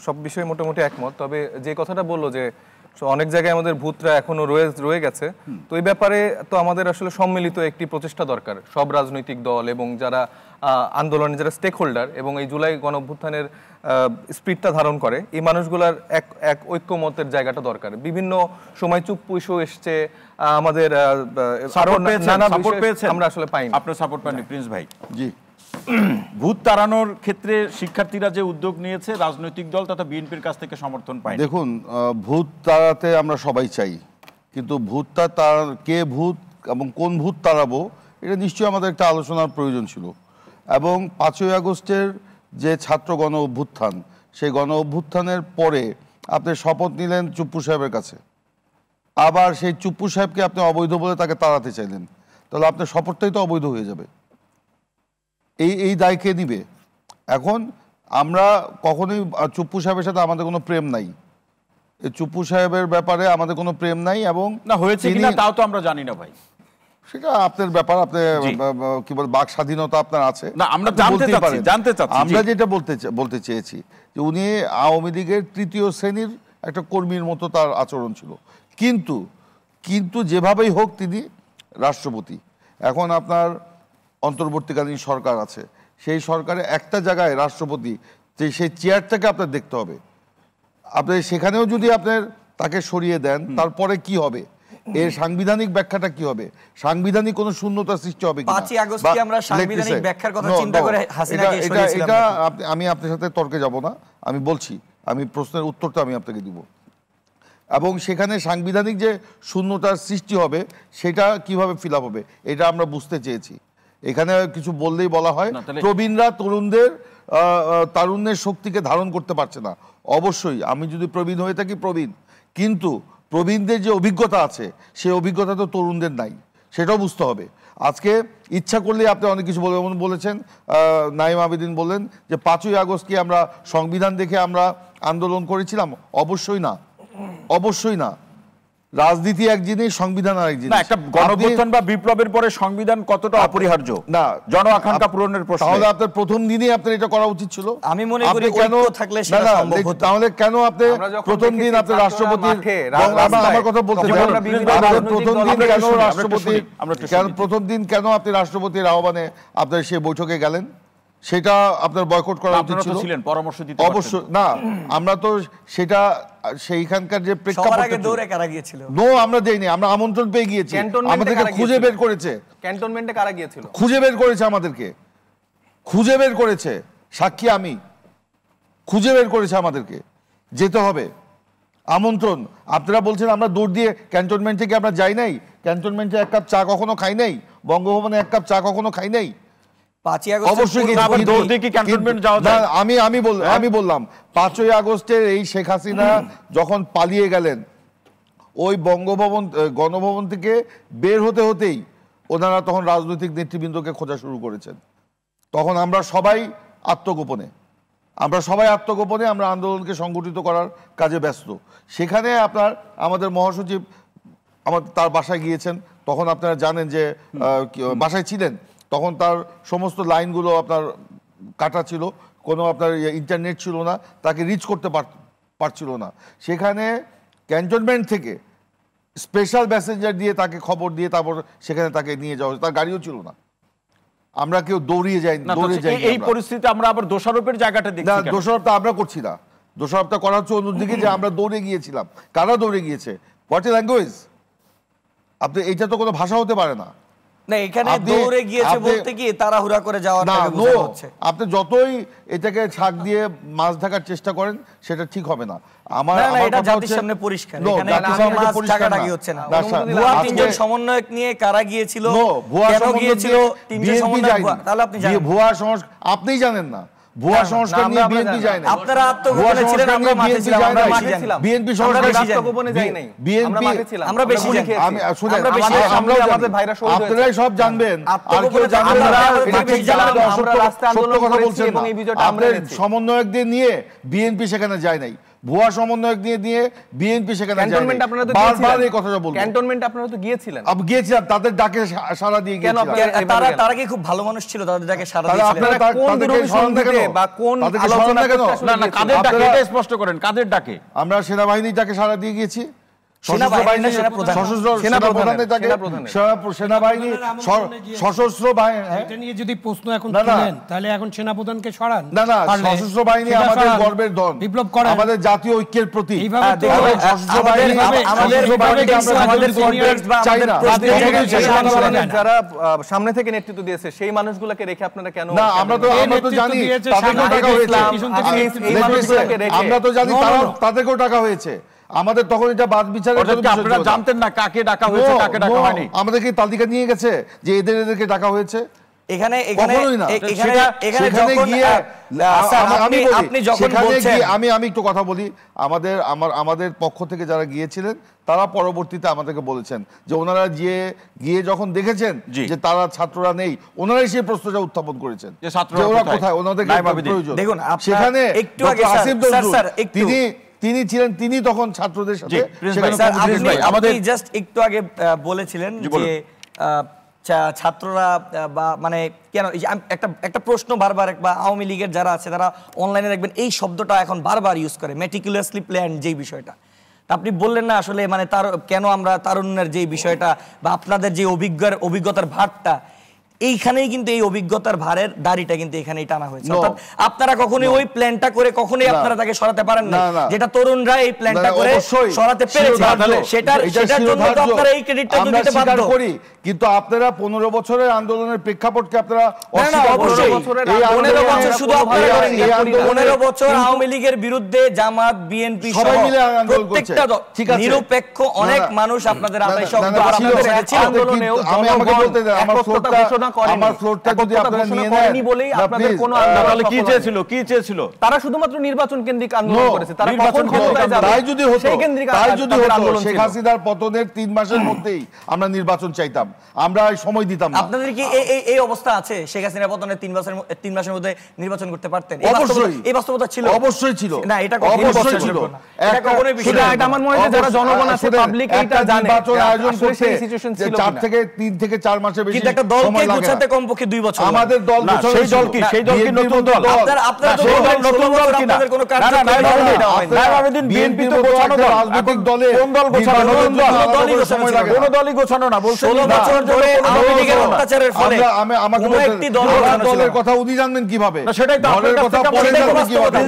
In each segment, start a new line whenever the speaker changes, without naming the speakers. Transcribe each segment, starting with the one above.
সব বিষয়ে মোটামুটি একমত। তবে যে কথাটা বললো যে অনেক জায়গায় আমাদের ভূতরা এখনো রয়ে গেছে, তো এই ব্যাপারে তো আমাদের আসলে সম্মিলিত একটি প্রচেষ্টা দরকার, সব রাজনৈতিক দল এবং যারা আন্দোলনে যারা স্টেক হোল্ডার এবং এই জুলাই গণঅভ্যুত্থানের স্পিরিটটা ধারণ করে, এই মানুষগুলার এক ঐক্যমতের জায়গাটা দরকার। বিভিন্ন সময় চুপ পুষো এসছে, আমাদের আমরা আসলে পাই না।
আপনার সাপোর্ট পাননি প্রিন্স ভাই?
জি,
ভূত তাড়ানোর ক্ষেত্রে শিক্ষার্থীরা যে উদ্যোগ নিয়েছে, রাজনৈতিক দল তথা বিএনপির কাছ থেকে সমর্থন পায়।
দেখুন, ভূত তাড়াতে আমরা সবাই চাই, কিন্তু ভূতটা কে ভূত এবং কোন ভূত তাড়াবো এটা নিশ্চয়ই আমাদের একটা আলোচনার প্রয়োজন ছিল। এবং 5ই আগস্টের যে ছাত্র গণ অভ্যুত্থান, সেই গণ অভ্যুত্থানের পরে আপনি শপথ নিলেন চুপ্পু সাহেবের কাছে, আবার সেই চুপ্পু সাহেবকে আপনি অবৈধ বলে তাকে তাড়াতে চাইলেন, তাহলে আপনার শপথটাই তো অবৈধ হয়ে যাবে। এই দায় কে নিবে? এখন আমরা কখনোই চুপ্পু সাহেবের সাথে আমাদের কোনো প্রেম নাই, এই চুপ্পু সাহেবের ব্যাপারে আমাদের কোনো প্রেম নাই। এবং
না হয়েছে কিনা তাও তো আমরা জানি না ভাই,
সেটা আপনার ব্যাপার, আপনি কি বল, বাক স্বাধীনতা আপনার আছে।
না, আমরা জানতে চাচ্ছি।
আমরা যেটা বলতে চেয়েছি যে উনি আওয়ামী লীগের তৃতীয় শ্রেণীর একটা কর্মীর মতো তার আচরণ ছিল, কিন্তু যেভাবেই হোক তিনি রাষ্ট্রপতি। এখন আপনার অন্তর্বর্তীকালীন সরকার আছে, সেই সরকারে একটা জায়গায় রাষ্ট্রপতি, যে সেই চেয়ারটাকে আপনার দেখতে হবে। আপনি সেখানেও যদি আপনার তাকে সরিয়ে দেন, তারপরে কি হবে, এর সাংবিধানিক ব্যাখ্যাটা কি হবে, সাংবিধানিক কোনো শূন্যতা সৃষ্টি হবে কিনা।
5ই আগস্ট কি আমরা সাংবিধানিক ব্যাখ্যার কথা চিন্তা করে হাসিনাকে সরিয়েছিলাম?
এটা আমি আপনার সাথে তর্কে যাব না, আমি বলছি, আমি প্রশ্নের উত্তরটা আমি আপনাকে দিব। এবং সেখানে সাংবিধানিক যে শূন্যতার সৃষ্টি হবে সেটা কিভাবে ফিল আপ হবে এটা আমরা বুঝতে চেয়েছি। এখানে কিছু বললেই বলা হয় প্রবীণরা তারুণ্যের শক্তিকে ধারণ করতে পারছে না। অবশ্যই আমি যদি প্রবীণ হয়ে থাকি প্রবীণ, কিন্তু প্রবীণদের যে অভিজ্ঞতা আছে সেই অভিজ্ঞতা তো তরুণদের নাই, সেটাও বুঝতে হবে। আজকে ইচ্ছা করলে আপনি অনেক কিছু বলেছেন, নাইম আবেদিন বললেন যে 5ই আগস্ট কি আমরা সংবিধান দেখে আমরা আন্দোলন করেছিলাম? অবশ্যই না, অবশ্যই না। রাজনীতি এক জিনিস, সংবিধান আরেক জিনিস।
একটা গণঅভ্যুত্থান বা বিপ্লবের পরে সংবিধান কতটা অপরিহার্য না জন আকাঙ্ক্ষা পূরণের প্রশ্ন,
তাহলে আপনার প্রথম দিনই আপনার এটা করা উচিত ছিল।
আমি মনে করি কেন থাকলে সেটা সম্ভব হতো।
তাহলে কেন আপনি প্রথম দিন আপনি রাষ্ট্রপতির, আমার কথা বলতে চাই, প্রথম দিন কেন রাষ্ট্রপতি, প্রথম দিন কেন আপনি রাষ্ট্রপতির আহ্বানে আপনার সেই বৈঠকে গেলেন? সেটা আপনার বয়কট করা উচিত ছিল।
পরামর্শ দিতে
অবশ্যই না, আমরা তো সেটা সেইখানকার যে প্রেক্ষাপটে
দৌড়ে কারা গিয়েছিল,
নো আমরা দেইনি, আমরা আমন্ত্রণ পেয়ে গিয়েছি, আমাদেরকে খুঁজে বের করেছে।
ক্যান্টনমেন্টে কারা গিয়েছিল?
খুঁজে বের করেছে, আমাদেরকে খুঁজে বের করেছে, সাক্ষী আমি, খুঁজে বের করেছে আমাদেরকে, যেতে হবে। আমন্ত্রণ, আপনারা বলছেন আমরা দৌড় দিয়ে ক্যান্টনমেন্ট থেকে আমরা যাই নাই, ক্যান্টনমেন্টে এক কাপ চা কখনো খাই নাই, বঙ্গভবনে এক কাপ চা কখনো খাই নাই। আমি বললাম 5ই আগস্টের এই শেখ হাসিনা যখন পালিয়ে গেলেন, ওই গণভবন থেকে বের হতেই ওনারা তখন রাজনৈতিক নেতৃবৃন্দকে খোঁজা শুরু করেছেন। তখন আমরা সবাই আত্মগোপনে আমরা আন্দোলনকে সংগঠিত করার কাজে ব্যস্ত। সেখানে আপনার আমাদের মহাসচিব তার বাসায় গিয়েছেন, তখন আপনারা জানেন যে বাসায় ছিলেন, তখন তার সমস্ত লাইনগুলো আপনার কাটা ছিল, কোনো আপনার ইন্টারনেট ছিল না, তাকে রিচ করতে পারছিল না। সেখানে ক্যান্টনমেন্ট থেকে স্পেশাল প্যাসেঞ্জার দিয়ে তাকে খবর দিয়ে তারপর সেখানে তাকে নিয়ে যাওয়া, তার গাড়িও ছিল না, আমরা কেউ দৌড়িয়ে যাই।
এই পরিস্থিতিতে আমরা আবার দোষারোপের জায়গাটা দেখি না,
দোষারোপটা আমরা করছি না, দোষারোপটা করা হচ্ছে অন্যদিকে যে আমরা দৌড়ে গিয়েছিলাম। কারা দৌড়ে গিয়েছে? What is language? আপনি এইটা তো কোনো ভাষা হতে পারে না।
না, এখানে দৌড়ে গিয়েছে বলতে কি তাড়াহুড়া করে যাওয়াটাকে বোঝানো হচ্ছে।
আপনি যতই এটাকে ছাক দিয়ে মাছ ঢাকার চেষ্টা করেন সেটা ঠিক হবে না। আমার
এটা জাতির সামনে পরিষ্কার, এখানে মাছ ঢাকাটাকি হচ্ছে না। ভুয়া 3 জন সমন্বয়ক নিয়ে কারা গিয়েছিল, কেন গিয়েছিল, 3 জন সমন্বয়ক, তাহলে আপনি জানেন
ভুয়া সংস্কার, আপনিই জানেন না। ভুয়া সংস্কার নিয়ে বিএনপি যায় না,
আপনারা আত্মগোপনে ছিলেন, আমরা মাঠে ছিলাম, আমরা মাঠে ছিলাম।
বিএনপি সংস্কার
আত্মগোপনে যাই নাই, আমরা মাঠে ছিলাম,
আমরা বেশি জানি।
আমি শুনেন, আমাদের ভাইরা শহীদ হয়েছে, আপনারাই সব জানবেন, আর কেউ জানবে না। আমরা রাস্তায় আন্দোলন করেছি এবং এই বিজয়টা আমরা এনেছি। সমন্বয়কদের নিয়ে বিএনপি সেখানে যায় নাই, ভুয়া সমন্বয়ক দিয়ে বিএনপি সেখানে
ক্যান্টনমেন্ট আপনারা তো
বারবার এই কথাটা বলবো।
ক্যান্টনমেন্ট আপনারা তো গিয়েছিলেন।
আমি গিয়েছিলাম, তাদের ডাকে সাড়া দিয়ে গিয়েছিলাম।
তারা কি খুব ভালো মানুষ ছিল? তাদের ডাকে সাড়া
তাহলে
দিয়েছিলেন?
আপনারা কোন বিরোধী সন্ধিতে বা কোন আলোচনা কেন?
না না, কাদের ডাকে এটা স্পষ্ট করেন, কাদের ডাকে?
আমরা সেনাবাহিনীর ডাকে সাড়া দিয়ে গিয়েছি।
সেনাবাহিনী
সেনাবাহিনী সশস্ত্র বাহিনী,
এটা নিয়ে যদি প্রশ্ন এখন তুলেন তাহলে এখন সেনাপ্রধানকে সরান।
না না, সশস্ত্র বাহিনী আমাদের গর্বের ধন, বিপ্লব করে আমাদের জাতীয় ঐক্যের প্রতীক। সশস্ত্র বাহিনী
যারা সামনে থেকে নেতৃত্ব দিয়েছে সেই মানুষগুলোকে রেখে আপনারা কেন?
না, আমরা তো জানি তাদেরকেও টাকা হয়েছে, আমরা তো জানি তাদেরকেও টাকা হয়েছে। আমাদের তখন এটা বাদ বিচারের
আপনারা জানতেন না কাকে ডাকা হয়েছে কাকে ডাকা হয়নি?
আমাদেরকে তালিকা নিয়ে গেছে যে এদেরকে ডাকা হয়েছে। আমি একটু কথা বলি, আমাদের পক্ষ থেকে যারা গিয়েছিলেন তারা পরবর্তীতে আমাদেরকে বলেছেন যে ওনারা গিয়ে যখন দেখেছেন যে তারা ছাত্ররা নেই, ওনারাই সেই প্রশ্নটা উত্থাপন করেছেন যে ওরা কোথায়, ওনাদেরকে প্রয়োজন। সেখানে আসিফ নজরুল তিনি ছিলেন, তিনি তখন ছাত্রদের সাথে
আমাদের জাস্ট একটু আগে বলেছিলেন যে ছাত্ররা বা মানে কেন একটা প্রশ্ন বারবার বা আওয়ামী লীগের যারা আছে তারা অনলাইনে দেখবেন এই শব্দটা এখন বারবার ইউজ করে, মেটিকুলাসলি প্ল্যান যেই বিষয়টা আপনি বললেন না আসলে মানে তার কেন আমরা তারুণ্যের যে বিষয়টা বা আপনাদের যে অভিজ্ঞতার ভারটা এইখানেই কিন্তু এই অভিজ্ঞতার ভারের দাড়িটা কিন্তু এখানেই টানা হয়েছে। অর্থাৎ আপনারা কখনোই ওই প্ল্যানটা করে কখনোই আপনারা তাকে সরাতে পারেন না, যেটা তরুণরা এই প্ল্যানটা করে সরাতে পেরেছে, সেটার জন্য তো আপনারা এই ক্রেডিটটা দিতে বাধ্য করি।
কিন্তু আপনারা 15 বছরের আন্দোলনের প্রেক্ষাপটকে আপনারা
15 বছর শুধু আপনারা করেন না, 15 বছর আওয়ামী লীগের বিরুদ্ধে জামাত বিএনপি
সবাই মিলে আন্দোলন করছে,
ঠিক আছে, নিরপেক্ষ অনেক মানুষ আপনাদের আদায় শব্দ আপনাদের সাথে
আন্দোলনেও আমি আমাকে বলতে দেন আমার ফ্লোরটা যদি আপনারা নিয়ে নেন
বলেই আপনাদের কোনো
তাহলে কি চেয়েছিল
তারা শুধুমাত্র নির্বাচন কেন্দ্রিক আন্দোলন করেছে। তারা কখন ক্ষমতায় যাবে
তাই যদি হতো শেখ হাসিনার পতনের 3 মাসের মধ্যেই আমরা নির্বাচন চাইতাম, আমরা সময় দিতাম না।
আপনাদের কি এই অবস্থা আছে শেখ হাসিনার পতনের 3 মাসের মধ্যে নির্বাচন করতে পারতেন? এই বাস্তবতা ছিল,
অবশ্যই ছিল।
না এটা
অবশ্যই ছিল,
এটা কখনোই বিষয় না।
এটা আমার মনে হয় যারা জনগণ আছে পাবলিক এটা জানে
নির্বাচন আয়োজন করতে 3 থেকে 4 মাসের বেশি
কিন্তু একটা দলকে গোছাতে কমপক্ষে 2 বছর
আমাদের দল
সেই দল কি নতুন দল?
আপনারা নতুন দল কিনা আপনাদের কোনো
কার্যক্রম বিএনপি তো গোছানো দল,
রাজনৈতিক দলে
কোন দল গোছানো? কোন দলই গোছানো না, বলছেন
16 বছর ধরে আওয়ামী লীগের অত্যাচারের ফলে
আমাকে
একটি দল
দলের কথা উনি জানবেন কিভাবে?
সেটাই তো
দলের কথা পরে জানবেন কিভাবে?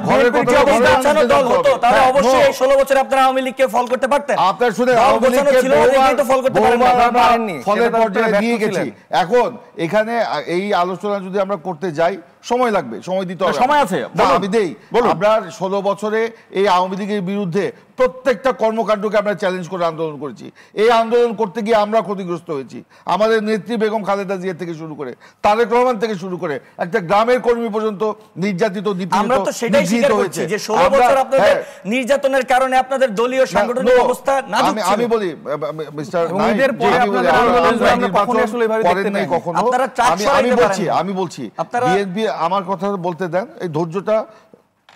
ঘরের কথা গোছানো দল হতো তাহলে অবশ্যই এই 16 বছর আপনারা আওয়ামী লীগকে ফল করতে পারতেন।
আপনারা শুনে আওয়ামী লীগকে
ছিল তো ফল করতে পারেননি,
ফলের পর্যায়ে নিয়ে গেছি। এখন এখানে এই আলোচনা যদি আমরা করতে যাই সময় লাগবে, সময় দিতে হবে,
সময় আছে
আমি দেই। আমরা 16 বছরে এই আওয়ামী লীগের বিরুদ্ধে প্রত্যেকটা কর্মকাণ্ডকে আমরা চ্যালেঞ্জ করে আন্দোলন করেছি। এই আন্দোলন করতে গিয়ে আমরা ক্ষতিগ্রস্ত হয়েছি। আমাদের নেত্রী বেগম খালেদা জিয়া থেকে শুরু করে তারেক রহমান থেকে শুরু করে একটা গ্রামের কর্মী পর্যন্ত নির্যাতিত
আমরা তো সেটাই স্বীকার করছি যে 16 বছর আপনাদের নির্যাতনের কারণে আপনাদের দলীয় সাংগঠনিক অবস্থা নাজুক ছিল।
আমি বলি মিস্টার
ঈদের পরে আপনাদের আন্দোলন আমরা কখনো আসলে এভাবে দেখতে নাই
কখনো। আমি বলছি বিএনপি আমার কথা বলতে দেন, এই ধৈর্যটা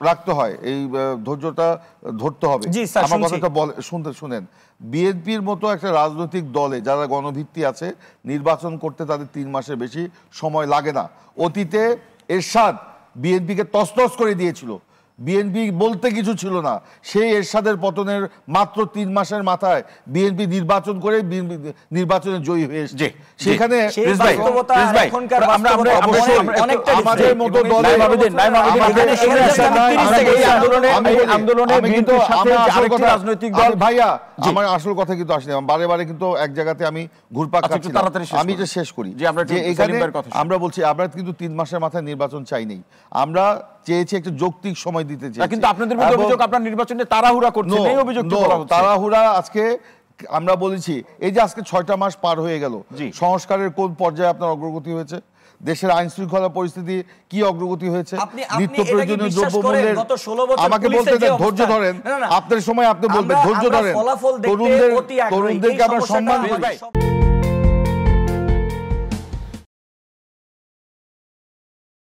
রাখতে হয়, এই ধৈর্যটা ধরতে হবে। আমার কথাটা শুনেন, বিএনপির মতো একটা রাজনৈতিক দলে যারা গণভিত্তি আছে নির্বাচন করতে তাদের 3 মাসের বেশি সময় লাগে না। অতীতে এরশাদ বিএনপিকে তছনছ করে দিয়েছিল, বিএনপি বলতে কিছু ছিল না, সেই এরশাদের পতনের মাত্র 3 মাসের মাথায় বিএনপি নির্বাচন করে নির্বাচনে জয়ী হয়ে এসেছে। সেখানে আমাদের মতো দলে ভাইয়া আমার আসল কথা কিন্তু আসলে বারে বারে কিন্তু এক জায়গাতে আমি ঘুরপাক খাচ্ছি, আমি যে শেষ করি যে এখানে আমরা বলছি আমরা কিন্তু 3 মাসের মাথায় নির্বাচন চাই নাই, আমরা চেয়েছি একটা যৌক্তিক সময় দিতে চাই।
কিন্তু আপনাদের অভিযোগ আপনারা নির্বাচনে তাড়াহুড়া করছেন, এই অভিযোগটা বলা হচ্ছে।
তাড়াহুড়া আজকে আমরা বলেছি এই যে আজকে 6টা মাস পার হয়ে গেল, সংস্কারের কোন পর্যায়ে আপনার অগ্রগতি হয়েছে? দেশের আইন শৃঙ্খলা পরিস্থিতি কি অগ্রগতি হয়েছে? নিত্য প্রয়োজনীয় দ্রব্যমূল্যের আমাকে বলতে দেন, ধৈর্য ধরেন, আপনার সময় আপনি বলবেন, ধৈর্য ধরেন, তরুণদেরকে আমরা সম্মান করি।